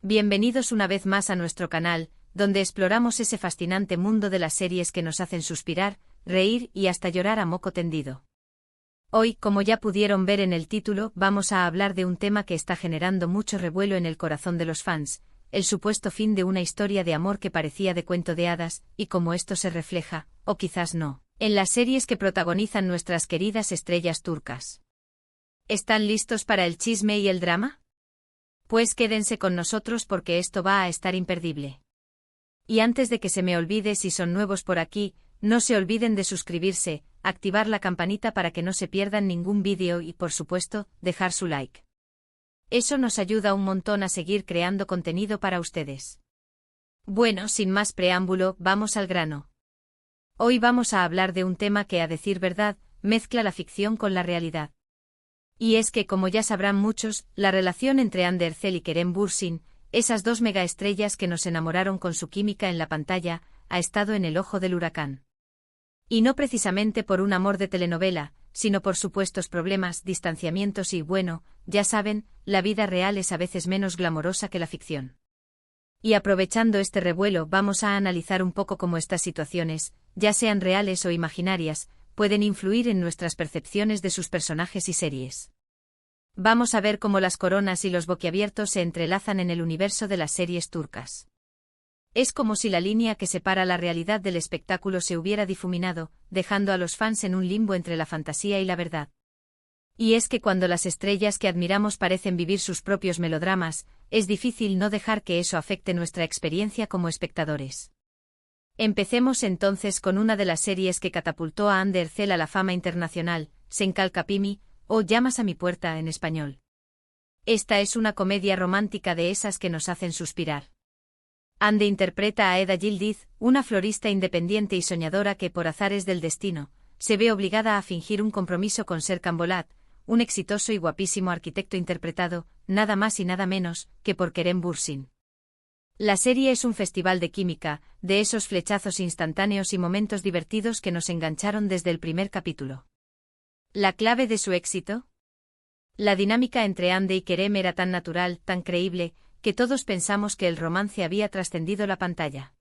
Bienvenidos una vez más a nuestro canal, donde exploramos ese fascinante mundo de las series que nos hacen suspirar, reír y hasta llorar a moco tendido. Hoy, como ya pudieron ver en el título, vamos a hablar de un tema que está generando mucho revuelo en el corazón de los fans, el supuesto fin de una historia de amor que parecía de cuento de hadas, y cómo esto se refleja, o quizás no, en las series que protagonizan nuestras queridas estrellas turcas. ¿Están listos para el chisme y el drama? Pues quédense con nosotros porque esto va a estar imperdible. Y antes de que se me olvide, si son nuevos por aquí, no se olviden de suscribirse, activar la campanita para que no se pierdan ningún vídeo y, por supuesto, dejar su like. Eso nos ayuda un montón a seguir creando contenido para ustedes. Bueno, sin más preámbulo, vamos al grano. Hoy vamos a hablar de un tema que, a decir verdad, mezcla la ficción con la realidad. Y es que, como ya sabrán muchos, la relación entre Hande Erçel y Kerem Bürsin, esas dos megaestrellas que nos enamoraron con su química en la pantalla, ha estado en el ojo del huracán. Y no precisamente por un amor de telenovela, sino por supuestos problemas, distanciamientos y, bueno, ya saben, la vida real es a veces menos glamorosa que la ficción. Y aprovechando este revuelo, vamos a analizar un poco cómo estas situaciones, ya sean reales o imaginarias, pueden influir en nuestras percepciones de sus personajes y series. Vamos a ver cómo las coronas y los boquiabiertos se entrelazan en el universo de las series turcas. Es como si la línea que separa la realidad del espectáculo se hubiera difuminado, dejando a los fans en un limbo entre la fantasía y la verdad. Y es que cuando las estrellas que admiramos parecen vivir sus propios melodramas, es difícil no dejar que eso afecte nuestra experiencia como espectadores. Empecemos entonces con una de las series que catapultó a Hande Erçel a la fama internacional, Sen Kalkapimi, o Llamas a mi puerta en español. Esta es una comedia romántica de esas que nos hacen suspirar. Hande interpreta a Eda Yildiz, una florista independiente y soñadora que, por azares del destino, se ve obligada a fingir un compromiso con Serkan Bolat, un exitoso y guapísimo arquitecto interpretado, nada más y nada menos, que por Kerem Bürsin. La serie es un festival de química, de esos flechazos instantáneos y momentos divertidos que nos engancharon desde el primer capítulo. ¿La clave de su éxito? La dinámica entre Hande y Kerem era tan natural, tan creíble, que todos pensamos que el romance había trascendido la pantalla.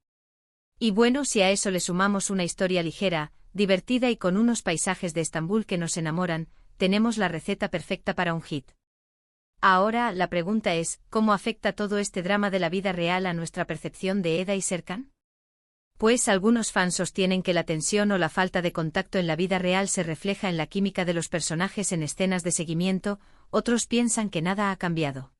Y bueno, si a eso le sumamos una historia ligera, divertida y con unos paisajes de Estambul que nos enamoran, tenemos la receta perfecta para un hit. Ahora, la pregunta es, ¿cómo afecta todo este drama de la vida real a nuestra percepción de Eda y Serkan? Pues algunos fans sostienen que la tensión o la falta de contacto en la vida real se refleja en la química de los personajes en escenas de seguimiento, otros piensan que nada ha cambiado.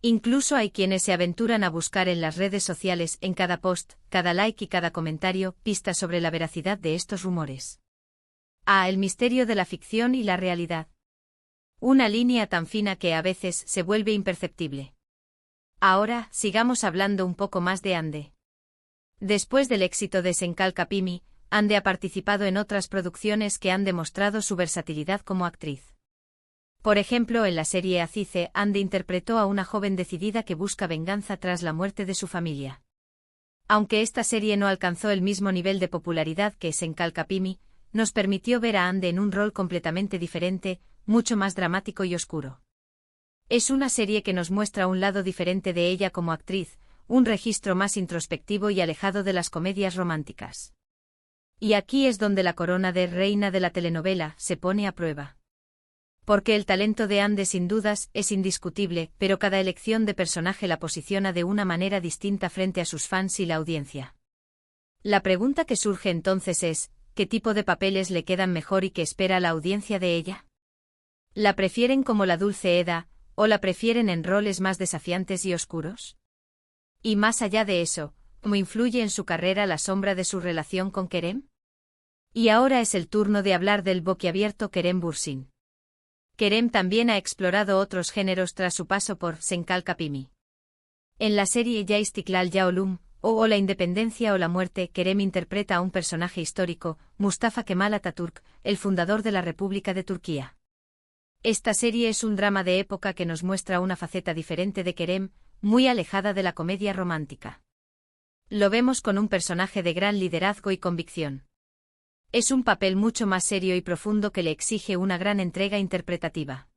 Incluso hay quienes se aventuran a buscar en las redes sociales, en cada post, cada like y cada comentario, pistas sobre la veracidad de estos rumores. El misterio de la ficción y la realidad. Una línea tan fina que a veces se vuelve imperceptible. Ahora, sigamos hablando un poco más de Hande. Después del éxito de Sen Kalkapimi, Hande ha participado en otras producciones que han demostrado su versatilidad como actriz. Por ejemplo, en la serie Azize, Hande interpretó a una joven decidida que busca venganza tras la muerte de su familia. Aunque esta serie no alcanzó el mismo nivel de popularidad que Sen Kalkapimi, nos permitió ver a Hande en un rol completamente diferente, mucho más dramático y oscuro. Es una serie que nos muestra un lado diferente de ella como actriz, un registro más introspectivo y alejado de las comedias románticas. Y aquí es donde la corona de reina de la telenovela se pone a prueba. Porque el talento de Hande sin dudas es indiscutible, pero cada elección de personaje la posiciona de una manera distinta frente a sus fans y la audiencia. La pregunta que surge entonces es, ¿qué tipo de papeles le quedan mejor y qué espera la audiencia de ella? ¿La prefieren como la dulce Eda, o la prefieren en roles más desafiantes y oscuros? Y más allá de eso, ¿cómo influye en su carrera la sombra de su relación con Kerem? Y ahora es el turno de hablar del boquiabierto Kerem Bürsin. Kerem también ha explorado otros géneros tras su paso por Sen Kalkapimi. En la serie Ya İstiklal Ya Ölüm, o La Independencia o la Muerte, Kerem interpreta a un personaje histórico, Mustafa Kemal Atatürk, el fundador de la República de Turquía. Esta serie es un drama de época que nos muestra una faceta diferente de Kerem, muy alejada de la comedia romántica. Lo vemos con un personaje de gran liderazgo y convicción. Es un papel mucho más serio y profundo que le exige una gran entrega interpretativa.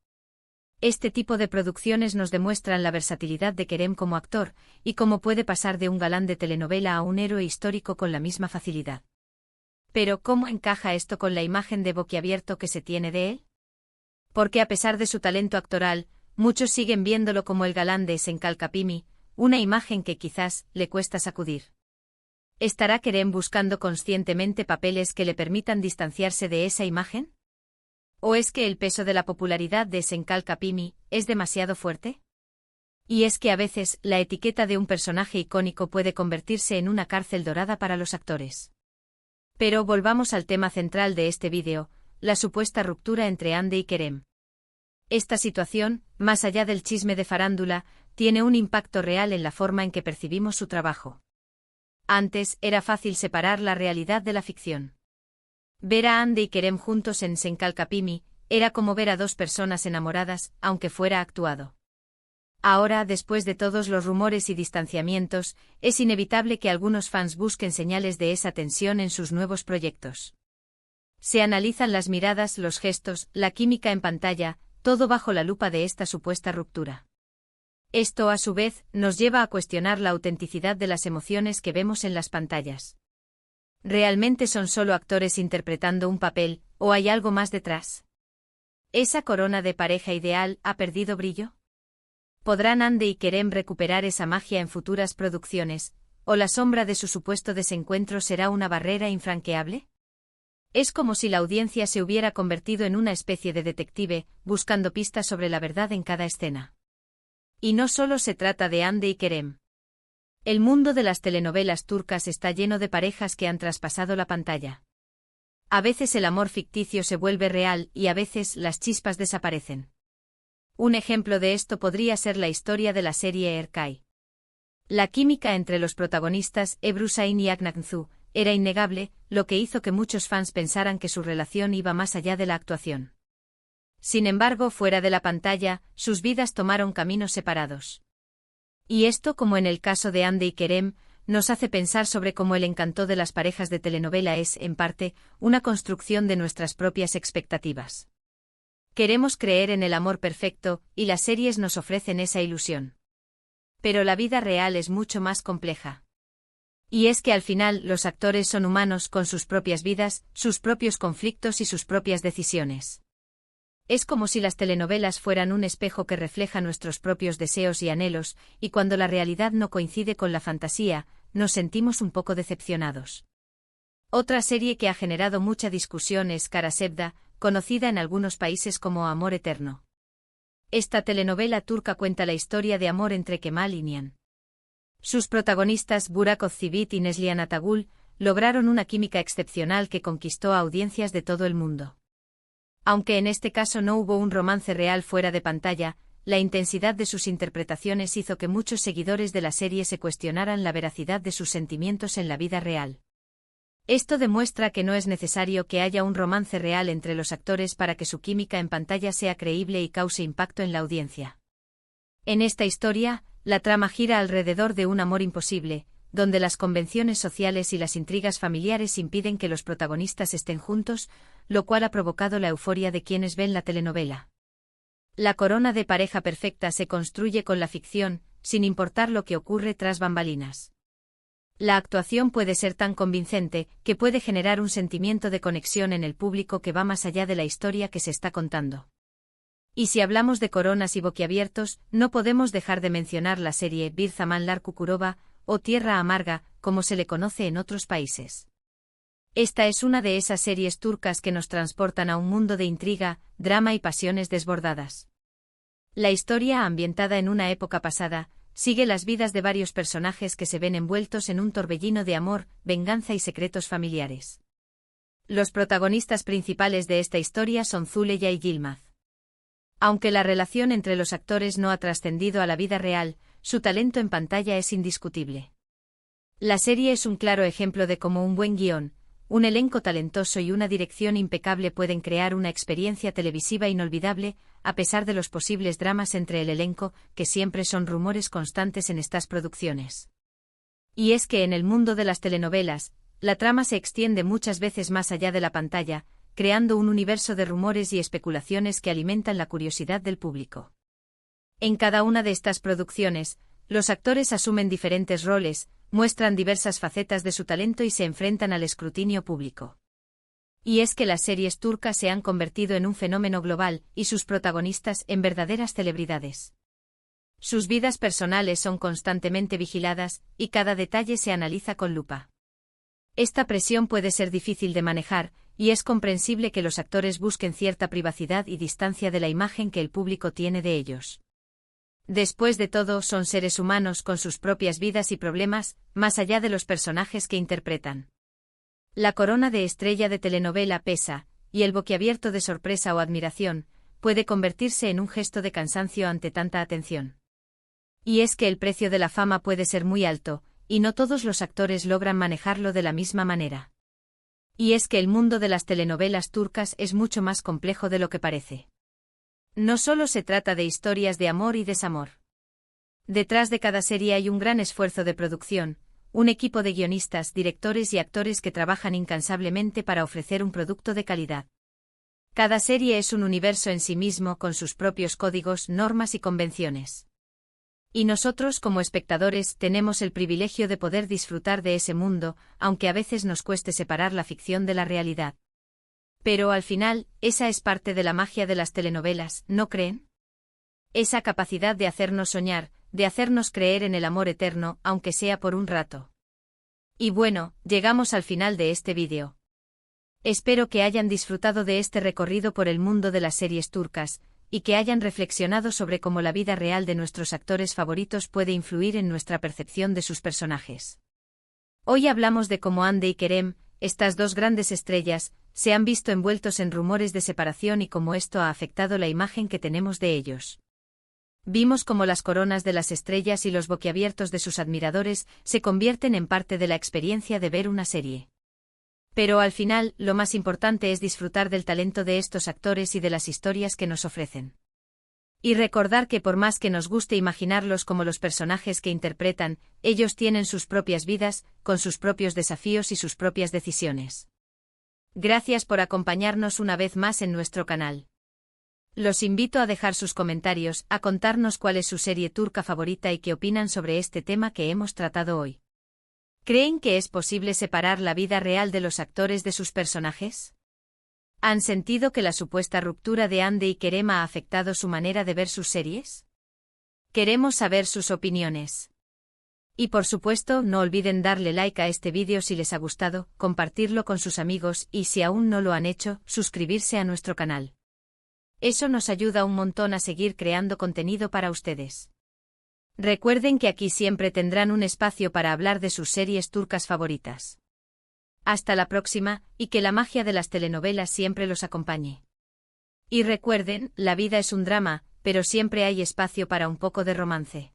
Este tipo de producciones nos demuestran la versatilidad de Kerem como actor, y cómo puede pasar de un galán de telenovela a un héroe histórico con la misma facilidad. Pero, ¿cómo encaja esto con la imagen de boquiabierto que se tiene de él? Porque a pesar de su talento actoral, muchos siguen viéndolo como el galán de Senkalkapimi, una imagen que quizás le cuesta sacudir. ¿Estará Kerem buscando conscientemente papeles que le permitan distanciarse de esa imagen? ¿O es que el peso de la popularidad de Senkalkapimi es demasiado fuerte? Y es que a veces la etiqueta de un personaje icónico puede convertirse en una cárcel dorada para los actores. Pero volvamos al tema central de este vídeo, la supuesta ruptura entre Hande y Kerem. Esta situación, más allá del chisme de farándula, tiene un impacto real en la forma en que percibimos su trabajo. Antes era fácil separar la realidad de la ficción. Ver a Hande y Kerem juntos en Senkalkapimi era como ver a dos personas enamoradas, aunque fuera actuado. Ahora, después de todos los rumores y distanciamientos, es inevitable que algunos fans busquen señales de esa tensión en sus nuevos proyectos. Se analizan las miradas, los gestos, la química en pantalla, todo bajo la lupa de esta supuesta ruptura. Esto, a su vez, nos lleva a cuestionar la autenticidad de las emociones que vemos en las pantallas. ¿Realmente son solo actores interpretando un papel, o hay algo más detrás? ¿Esa corona de pareja ideal ha perdido brillo? ¿Podrán Hande y Kerem recuperar esa magia en futuras producciones, o la sombra de su supuesto desencuentro será una barrera infranqueable? Es como si la audiencia se hubiera convertido en una especie de detective, buscando pistas sobre la verdad en cada escena. Y no solo se trata de Hande y Kerem. El mundo de las telenovelas turcas está lleno de parejas que han traspasado la pantalla. A veces el amor ficticio se vuelve real y a veces las chispas desaparecen. Un ejemplo de esto podría ser la historia de la serie Erkay. La química entre los protagonistas, Ebru Şahin y Aknaknzu, era innegable, lo que hizo que muchos fans pensaran que su relación iba más allá de la actuación. Sin embargo, fuera de la pantalla, sus vidas tomaron caminos separados. Y esto, como en el caso de Hande y Kerem, nos hace pensar sobre cómo el encanto de las parejas de telenovela es, en parte, una construcción de nuestras propias expectativas. Queremos creer en el amor perfecto, y las series nos ofrecen esa ilusión. Pero la vida real es mucho más compleja. Y es que al final los actores son humanos con sus propias vidas, sus propios conflictos y sus propias decisiones. Es como si las telenovelas fueran un espejo que refleja nuestros propios deseos y anhelos, y cuando la realidad no coincide con la fantasía, nos sentimos un poco decepcionados. Otra serie que ha generado mucha discusión es Kara Sevda, conocida en algunos países como Amor Eterno. Esta telenovela turca cuenta la historia de amor entre Kemal y Nihan. Sus protagonistas Burak Özçivit y Neslihan Atagul lograron una química excepcional que conquistó a audiencias de todo el mundo. Aunque en este caso no hubo un romance real fuera de pantalla, la intensidad de sus interpretaciones hizo que muchos seguidores de la serie se cuestionaran la veracidad de sus sentimientos en la vida real. Esto demuestra que no es necesario que haya un romance real entre los actores para que su química en pantalla sea creíble y cause impacto en la audiencia. En esta historia, la trama gira alrededor de un amor imposible, donde las convenciones sociales y las intrigas familiares impiden que los protagonistas estén juntos, lo cual ha provocado la euforia de quienes ven la telenovela. La corona de pareja perfecta se construye con la ficción, sin importar lo que ocurre tras bambalinas. La actuación puede ser tan convincente que puede generar un sentimiento de conexión en el público que va más allá de la historia que se está contando. Y si hablamos de coronas y boquiabiertos, no podemos dejar de mencionar la serie Bir Zamanlar Kukurova, o Tierra Amarga, como se le conoce en otros países. Esta es una de esas series turcas que nos transportan a un mundo de intriga, drama y pasiones desbordadas. La historia, ambientada en una época pasada, sigue las vidas de varios personajes que se ven envueltos en un torbellino de amor, venganza y secretos familiares. Los protagonistas principales de esta historia son Zuleya y Yilmaz. Aunque la relación entre los actores no ha trascendido a la vida real, su talento en pantalla es indiscutible. La serie es un claro ejemplo de cómo un buen guión, un elenco talentoso y una dirección impecable pueden crear una experiencia televisiva inolvidable, a pesar de los posibles dramas entre el elenco, que siempre son rumores constantes en estas producciones. Y es que en el mundo de las telenovelas, la trama se extiende muchas veces más allá de la pantalla, creando un universo de rumores y especulaciones que alimentan la curiosidad del público. En cada una de estas producciones, los actores asumen diferentes roles, muestran diversas facetas de su talento y se enfrentan al escrutinio público. Y es que las series turcas se han convertido en un fenómeno global, y sus protagonistas en verdaderas celebridades. Sus vidas personales son constantemente vigiladas, y cada detalle se analiza con lupa. Esta presión puede ser difícil de manejar, y es comprensible que los actores busquen cierta privacidad y distancia de la imagen que el público tiene de ellos. Después de todo, son seres humanos con sus propias vidas y problemas, más allá de los personajes que interpretan. La corona de estrella de telenovela pesa, y el boquiabierto de sorpresa o admiración puede convertirse en un gesto de cansancio ante tanta atención. Y es que el precio de la fama puede ser muy alto, y no todos los actores logran manejarlo de la misma manera. Y es que el mundo de las telenovelas turcas es mucho más complejo de lo que parece. No solo se trata de historias de amor y desamor. Detrás de cada serie hay un gran esfuerzo de producción, un equipo de guionistas, directores y actores que trabajan incansablemente para ofrecer un producto de calidad. Cada serie es un universo en sí mismo con sus propios códigos, normas y convenciones. Y nosotros como espectadores tenemos el privilegio de poder disfrutar de ese mundo, aunque a veces nos cueste separar la ficción de la realidad. Pero al final, esa es parte de la magia de las telenovelas, ¿no creen? Esa capacidad de hacernos soñar, de hacernos creer en el amor eterno, aunque sea por un rato. Y bueno, llegamos al final de este vídeo. Espero que hayan disfrutado de este recorrido por el mundo de las series turcas, y que hayan reflexionado sobre cómo la vida real de nuestros actores favoritos puede influir en nuestra percepción de sus personajes. Hoy hablamos de cómo Hande y Kerem, estas dos grandes estrellas, se han visto envueltos en rumores de separación y cómo esto ha afectado la imagen que tenemos de ellos. Vimos cómo las coronas de las estrellas y los boquiabiertos de sus admiradores se convierten en parte de la experiencia de ver una serie. Pero al final, lo más importante es disfrutar del talento de estos actores y de las historias que nos ofrecen. Y recordar que por más que nos guste imaginarlos como los personajes que interpretan, ellos tienen sus propias vidas, con sus propios desafíos y sus propias decisiones. Gracias por acompañarnos una vez más en nuestro canal. Los invito a dejar sus comentarios, a contarnos cuál es su serie turca favorita y qué opinan sobre este tema que hemos tratado hoy. ¿Creen que es posible separar la vida real de los actores de sus personajes? ¿Han sentido que la supuesta ruptura de Hande y Kerem ha afectado su manera de ver sus series? Queremos saber sus opiniones. Y por supuesto, no olviden darle like a este vídeo si les ha gustado, compartirlo con sus amigos y si aún no lo han hecho, suscribirse a nuestro canal. Eso nos ayuda un montón a seguir creando contenido para ustedes. Recuerden que aquí siempre tendrán un espacio para hablar de sus series turcas favoritas. Hasta la próxima, y que la magia de las telenovelas siempre los acompañe. Y recuerden, la vida es un drama, pero siempre hay espacio para un poco de romance.